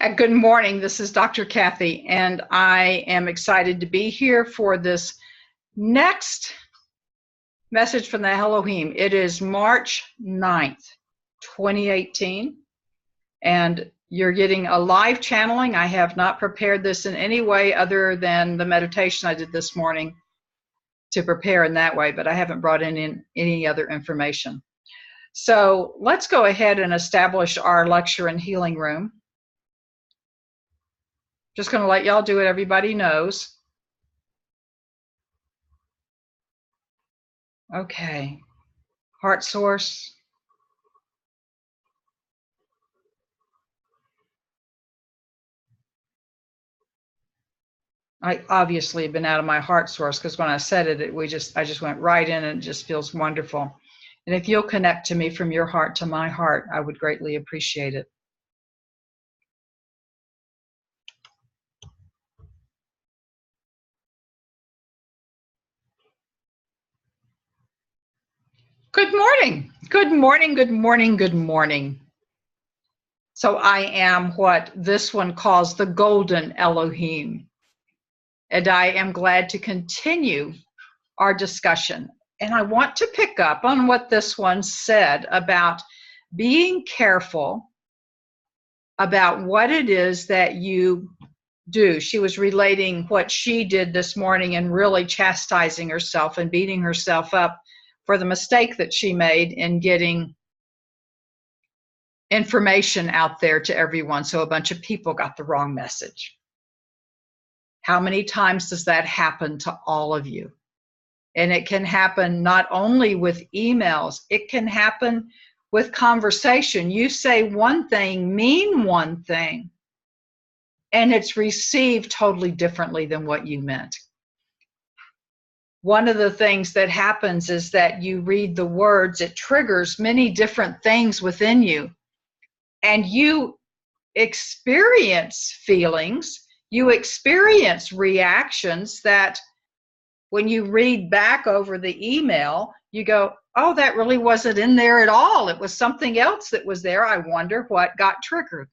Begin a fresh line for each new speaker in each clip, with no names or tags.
Good morning. This is Dr. Kathy, and I am excited to be here for this next message from the Elohim. It is March 9th, 2018, and you're getting a live channeling. I have not prepared this in any way other than the meditation I did this morning to prepare in that way, but I haven't brought in any other information. So let's go ahead and establish our lecture and healing room. Just going to let y'all do what everybody knows. Okay. Heart source. I obviously have been out of my heart source because when I said it, I just went right in and it just feels wonderful. And if you'll connect to me from your heart to my heart, I would greatly appreciate it. Good morning. Good morning. Good morning. Good morning. So I am what this one calls the Golden Elohim. And I am glad to continue our discussion. And I want to pick up on what this one said about being careful about what it is that you do. She was relating what she did this morning and really chastising herself and beating herself up for the mistake that she made in getting information out there to everyone. So a bunch of people got the wrong message. How many times does that happen to all of you? And it can happen not only with emails, it can happen with conversation. You say one thing, mean one thing, and it's received totally differently than what you meant. One of the things that happens is that you read the words, it triggers many different things within you, and you experience feelings, you experience reactions that when you read back over the email, you go, oh, that really wasn't in there at all. It was something else that was there. I wonder what got triggered.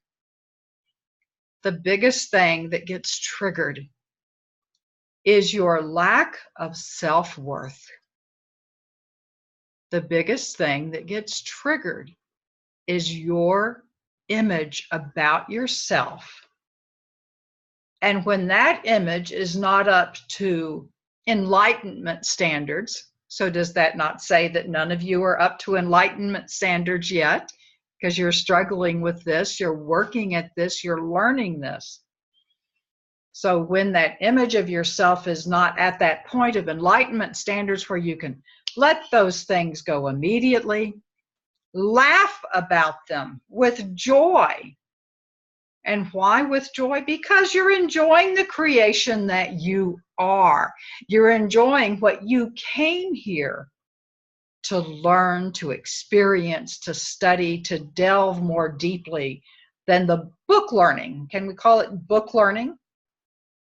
The biggest thing that gets triggered is your lack of self-worth. The biggest thing that gets triggered is your image about yourself. And when that image is not up to enlightenment standards, so does that not say that none of you are up to enlightenment standards yet? Because you're struggling with this, you're working at this, you're learning this. So when that image of yourself is not at that point of enlightenment standards where you can let those things go immediately, laugh about them with joy. And why with joy? Because you're enjoying the creation that you are. You're enjoying what you came here to learn, to experience, to study, to delve more deeply than the book learning. Can we call it book learning?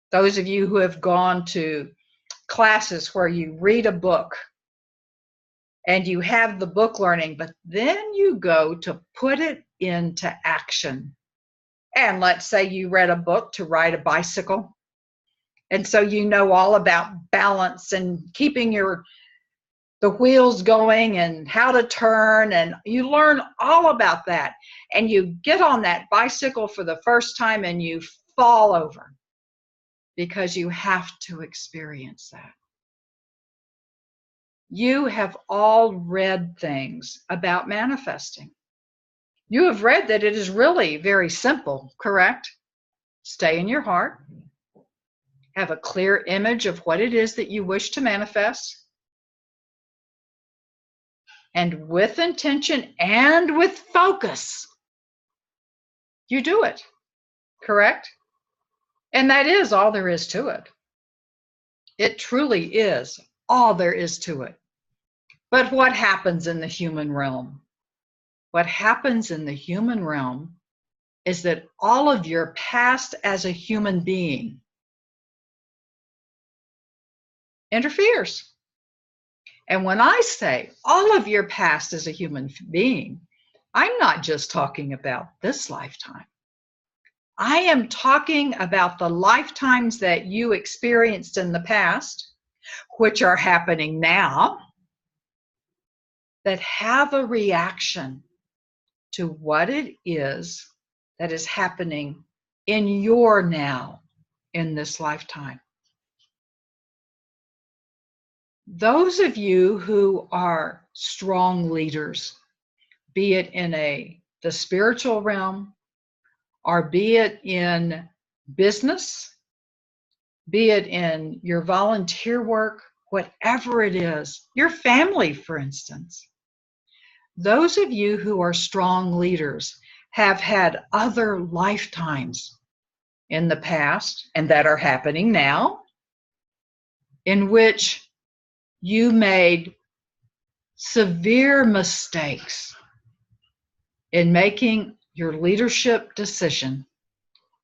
Those of you who have gone to classes where you read a book and you have the book learning, but then you go to put it into action. And let's say you read a book to ride a bicycle. And so you know all about balance and keeping the wheels going and how to turn, and you learn all about that. And you get on that bicycle for the first time and you fall over because you have to experience that. You have all read things about manifesting. You have read that it is really very simple, correct? Stay in your heart. Have a clear image of what it is that you wish to manifest. And with intention and with focus, you do it, correct? And that is all there is to it. It truly is all there is to it. But what happens in the human realm? What happens in the human realm is that all of your past as a human being interferes. And when I say all of your past as a human being, I'm not just talking about this lifetime. I am talking about the lifetimes that you experienced in the past, which are happening now, that have a reaction to what it is that is happening in your now in this lifetime. Those of you who are strong leaders, be it in the spiritual realm, or be it in business, be it in your volunteer work, whatever it is, your family, for instance. Those of you who are strong leaders have had other lifetimes in the past and that are happening now in which you made severe mistakes in making your leadership decision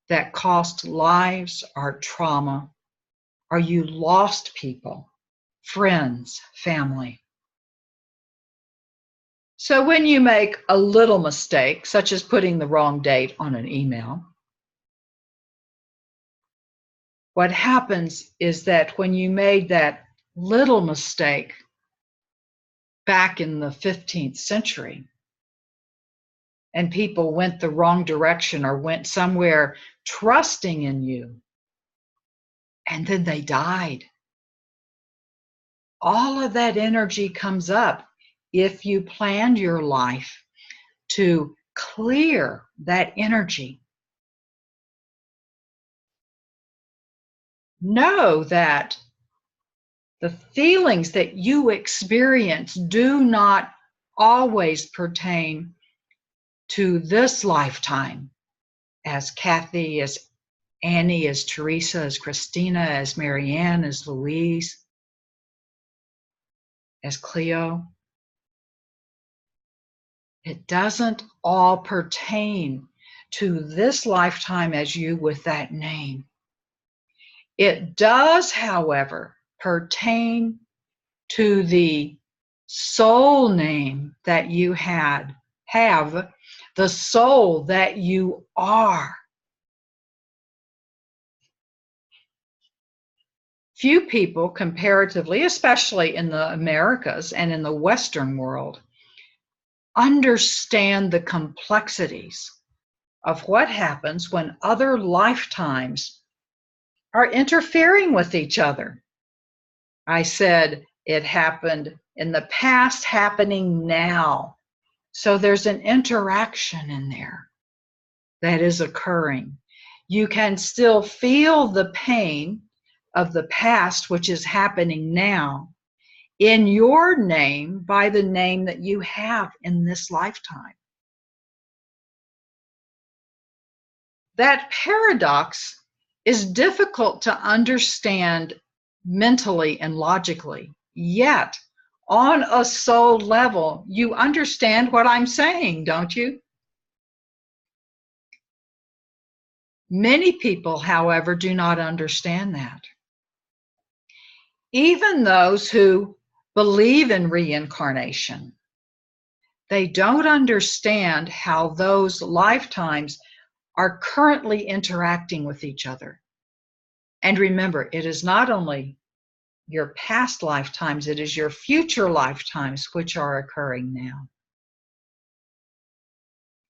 that cost lives or trauma, or you lost people, friends, family. So when you make a little mistake, such as putting the wrong date on an email, what happens is that when you made that little mistake back in the 15th century, and people went the wrong direction or went somewhere trusting in you, and then they died, all of that energy comes up. If you planned your life to clear that energy, know that the feelings that you experience do not always pertain to this lifetime, as Kathy, as Annie, as Teresa, as Christina, as Marianne, as Louise, as Cleo. It doesn't all pertain to this lifetime as you with that name. It does, however, pertain to the soul name that you have, the soul that you are. Few people comparatively, especially in the Americas and in the Western world, understand the complexities of what happens when other lifetimes are interfering with each other. I said it happened in the past, happening now. So there's an interaction in there that is occurring. You can still feel the pain of the past, which is happening now, in your name by the name that you have in this lifetime. That paradox is difficult to understand mentally and logically, yet on a soul level, you understand what I'm saying, don't you? Many people, however, do not understand that. Even those who believe in reincarnation, they don't understand how those lifetimes are currently interacting with each other. And remember, it is not only your past lifetimes, it is your future lifetimes which are occurring now.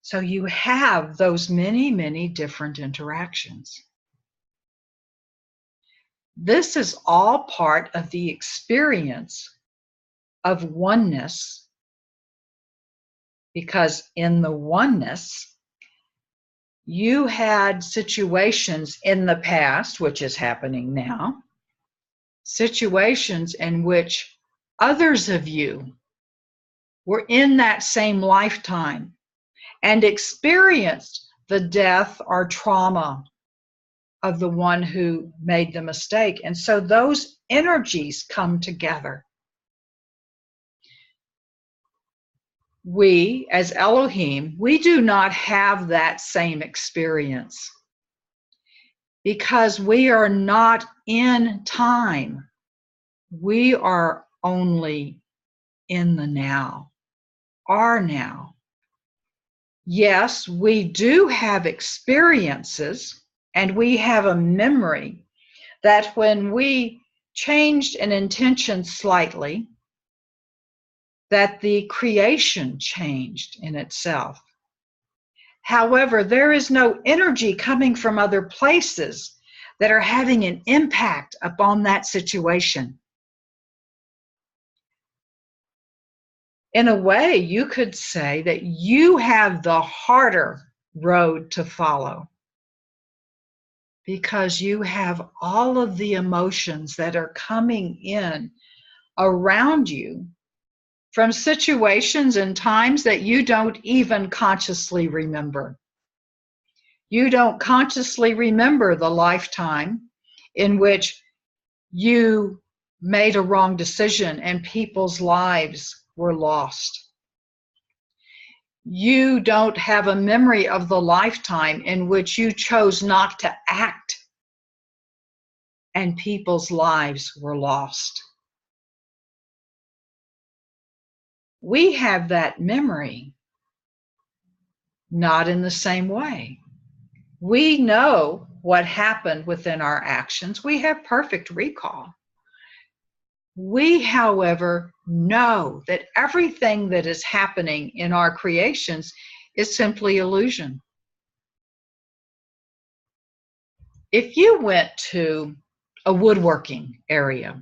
So you have those many, many different interactions. This is all part of the experience of oneness, because in the oneness, you had situations in the past, which is happening now, situations in which others of you were in that same lifetime and experienced the death or trauma of the one who made the mistake. And so those energies come together. We, as Elohim, we do not have that same experience because we are not in time. We are only in the now, our now. Yes, we do have experiences and we have a memory that when we changed an intention slightly, that the creation changed in itself. However, there is no energy coming from other places that are having an impact upon that situation. In a way, you could say that you have the harder road to follow because you have all of the emotions that are coming in around you from situations and times that you don't even consciously remember. You don't consciously remember the lifetime in which you made a wrong decision and people's lives were lost. You don't have a memory of the lifetime in which you chose not to act and people's lives were lost. We have that memory, not in the same way. We know what happened within our actions. We have perfect recall. We, however, know that everything that is happening in our creations is simply illusion. If you went to a woodworking area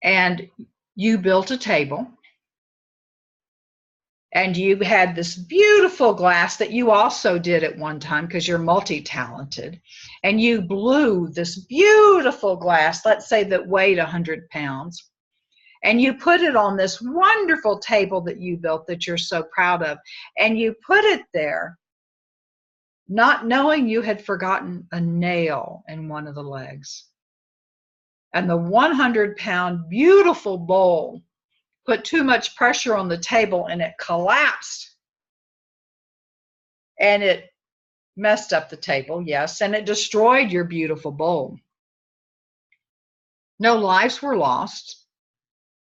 and you built a table and you had this beautiful glass that you also did at one time because you're multi-talented, and you blew this beautiful glass, let's say that weighed 100 pounds, and you put it on this wonderful table that you built that you're so proud of, and you put it there, not knowing you had forgotten a nail in one of the legs. And the 100-pound beautiful bowl put too much pressure on the table and it collapsed. And it messed up the table, yes, and it destroyed your beautiful bowl. No lives were lost,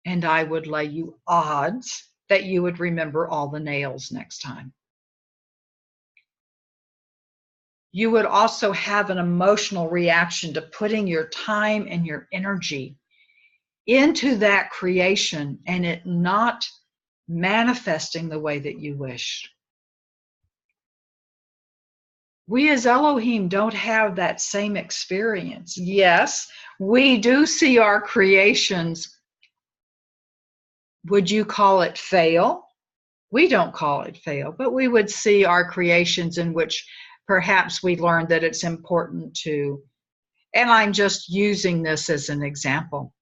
and I would lay you odds that you would remember all the nails next time. You would also have an emotional reaction to putting your time and your energy into that creation and it not manifesting the way that you wish. We as Elohim don't have that same experience. Yes, we do see our creations. Would you call it fail? We don't call it fail, but we would see our creations in which perhaps we learned that it's important to, and I'm just using this as an example.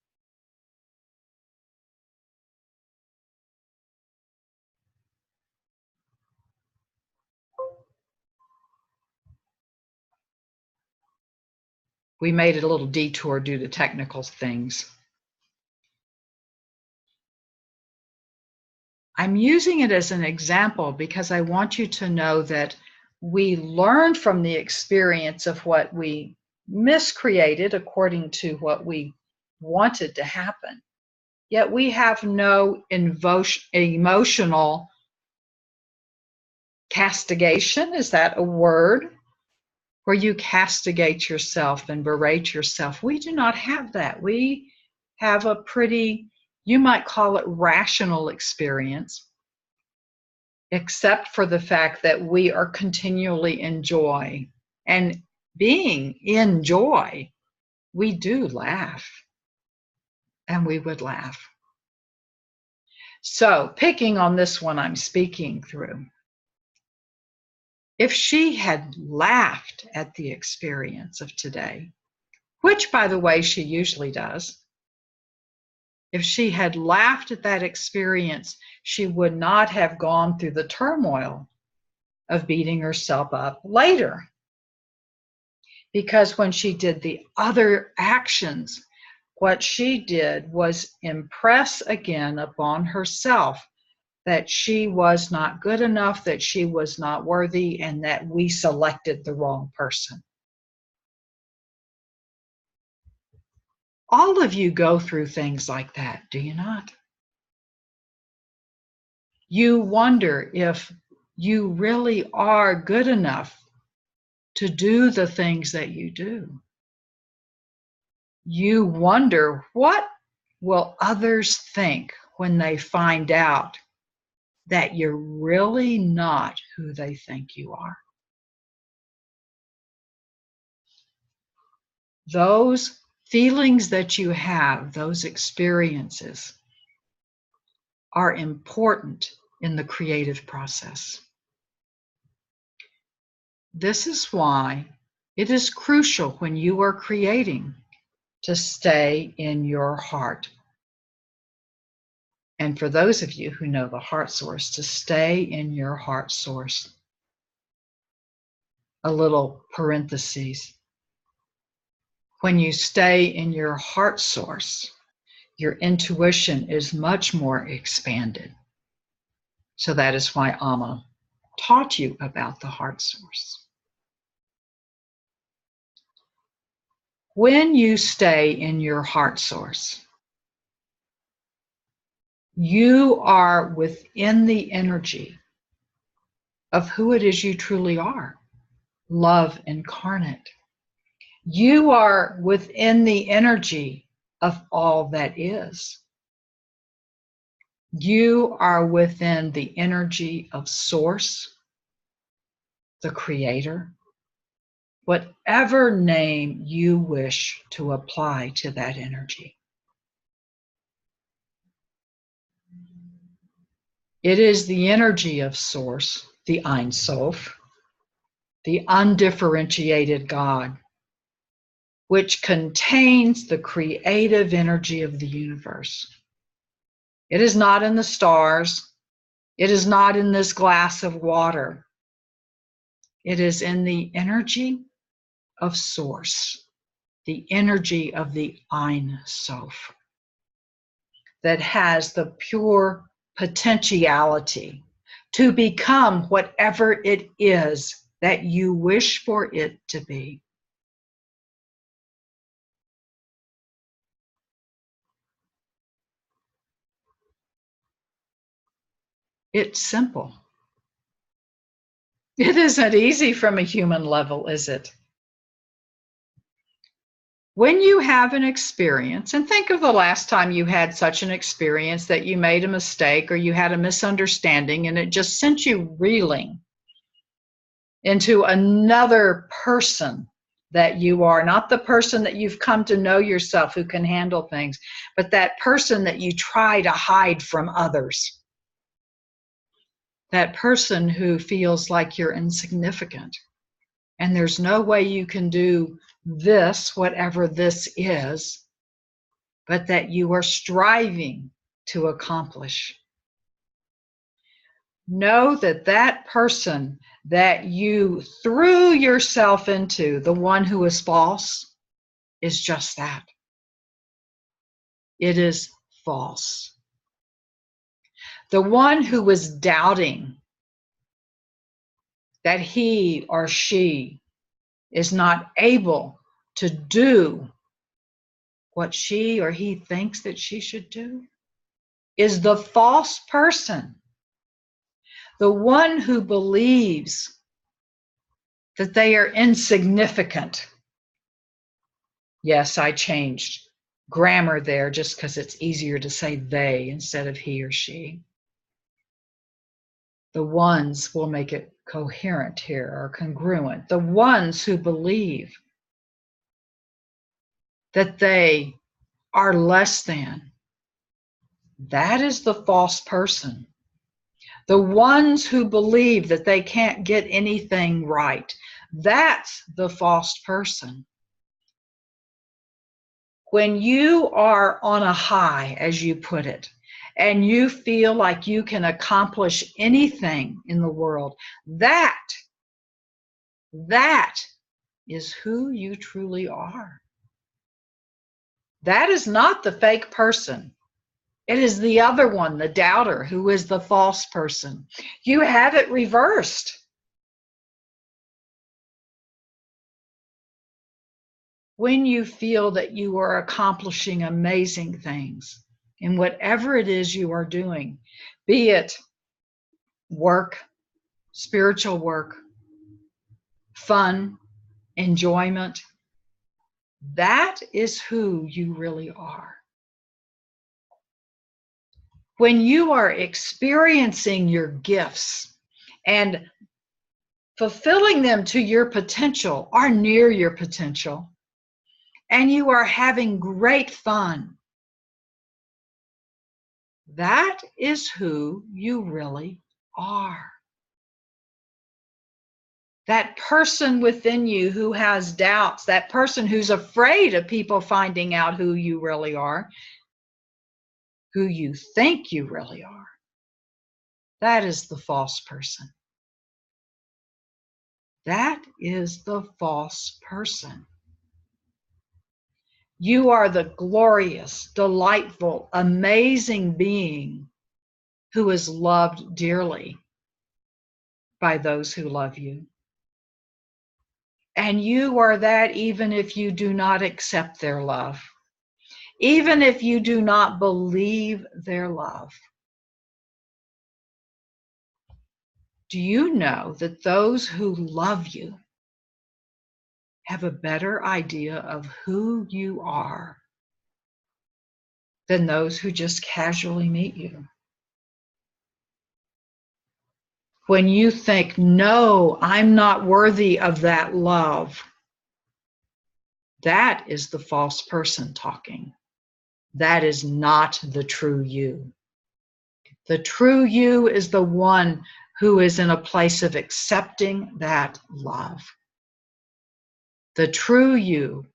We made it a little detour due to technical things. I'm using it as an example because I want you to know that we learned from the experience of what we miscreated according to what we wanted to happen. Yet we have no emotional castigation. Is that a word? Where you castigate yourself and berate yourself. We do not have that. We have a pretty, you might call it rational experience, except for the fact that we are continually in joy. And being in joy, we do laugh. And we would laugh. So, picking on this one I'm speaking through, if she had laughed at the experience of today, which, by the way, she usually does, if she had laughed at that experience, she would not have gone through the turmoil of beating herself up later. Because when she did the other actions, what she did was impress again upon herself that she was not good enough, that she was not worthy, and that we selected the wrong person. All of you go through things like that, do you not? You wonder if you really are good enough to do the things that you do. You wonder, what will others think when they find out that you're really not who they think you are? Those feelings that you have, those experiences, are important in the creative process. This is why it is crucial when you are creating to stay in your heart. And for those of you who know the heart source, to stay in your heart source. A little parenthesis. When you stay in your heart source, your intuition is much more expanded. So that is why Amma taught you about the heart source. When you stay in your heart source, you are within the energy of who it is you truly are, love incarnate. You are within the energy of all that is. You are within the energy of Source, the Creator, whatever name you wish to apply to that energy. It is the energy of Source, the Ein Sof, the undifferentiated God, which contains the creative energy of the universe. It is not in the stars. It is not in this glass of water. It is in the energy of Source, the energy of the Ein Sof, that has the pure potentiality to become whatever it is that you wish for it to be. It's simple. It isn't easy from a human level, is it? When you have an experience, and think of the last time you had such an experience that you made a mistake or you had a misunderstanding and it just sent you reeling into another person that you are, not the person that you've come to know yourself who can handle things, but that person that you try to hide from others. That person who feels like you're insignificant and there's no way you can do this, whatever this is, but that you are striving to accomplish. Know that that person that you threw yourself into, the one who is false, is just that. It is false. The one who was doubting that he or she is not able to do what she or he thinks that she should do is the false person. The one who believes that they are insignificant. Yes, I changed grammar there just because it's easier to say they instead of he or she. The ones will make it coherent here or congruent. The ones who believe that they are less than. That is the false person. The ones who believe that they can't get anything right. That's the false person. When you are on a high, as you put it, and you feel like you can accomplish anything in the world, that is who you truly are. That is not the fake person. It is the other one, the doubter, who is the false person. You have it reversed. When you feel that you are accomplishing amazing things in whatever it is you are doing, be it work, spiritual work, fun, enjoyment. That is who you really are. When you are experiencing your gifts and fulfilling them to your potential or near your potential, and you are having great fun, that is who you really are. That person within you who has doubts, that person who's afraid of people finding out who you really are, who you think you really are, that is the false person. That is the false person. You are the glorious, delightful, amazing being who is loved dearly by those who love you. And you are that even if you do not accept their love, even if you do not believe their love. Do you know that those who love you have a better idea of who you are than those who just casually meet you? When you think, no, I'm not worthy of that love, that is the false person talking. That is not the true you. The true you is the one who is in a place of accepting that love. The true you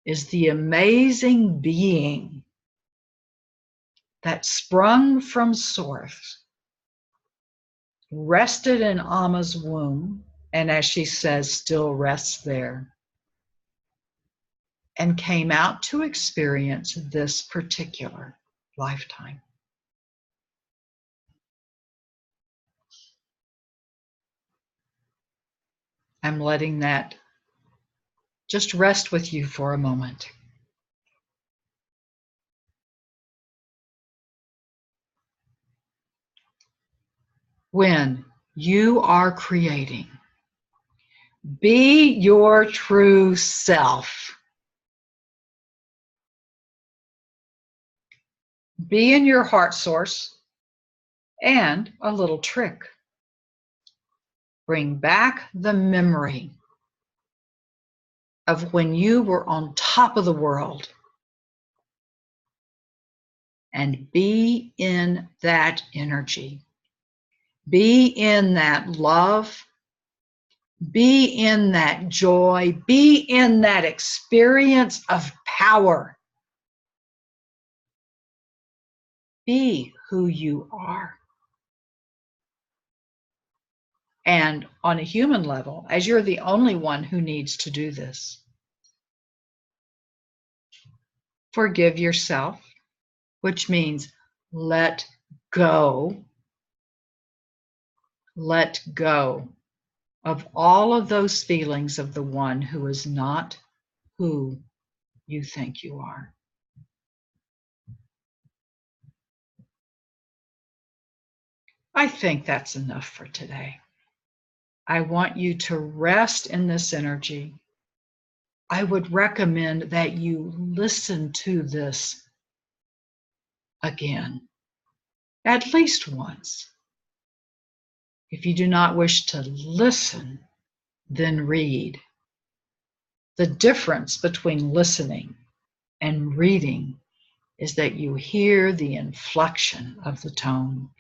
is the amazing being that sprung from source, rested in Amma's womb, and as she says, still rests there, and came out to experience this particular lifetime. I'm letting that just rest with you for a moment. When you are creating, be your true self. Be in your heart source, and a little trick. Bring back the memory of when you were on top of the world, and be in that energy. Be in that love. Be in that joy. Be in that experience of power. Be who you are. And on a human level, as you're the only one who needs to do this, forgive yourself, which means let go. Let go of all of those feelings of the one who is not who you think you are. I think that's enough for today. I want you to rest in this energy. I would recommend that you listen to this again, at least once. If you do not wish to listen, then read. The difference between listening and reading is that you hear the inflection of the tone.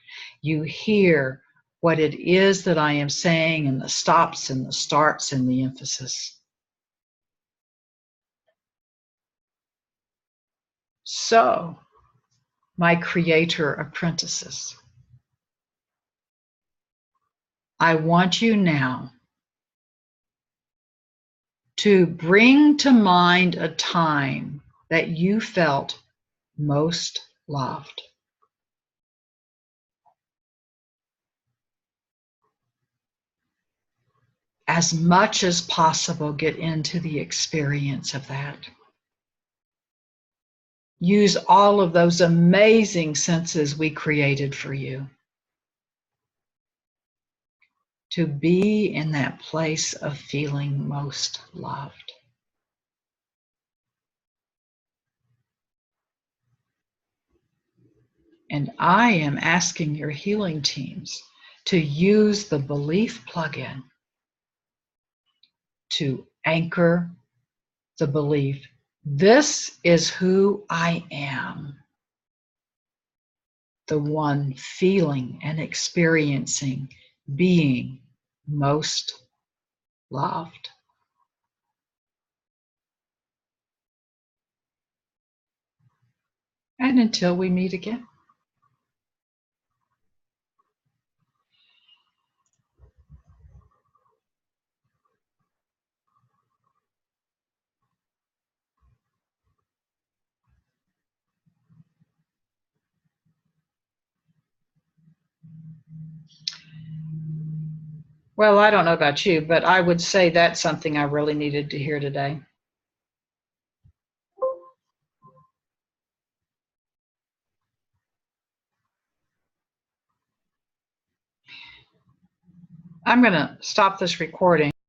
You hear what it is that I am saying, and the stops and the starts and the emphasis. So, my creator apprentices, I want you now to bring to mind a time that you felt most loved. As much as possible, get into the experience of that. Use all of those amazing senses we created for you to be in that place of feeling most loved. And I am asking your healing teams to use the belief plugin to anchor the belief, this is who I am, the one feeling and experiencing being most loved. And until we meet again. Well, I don't know about you, but I would say that's something I really needed to hear today. I'm going to stop this recording.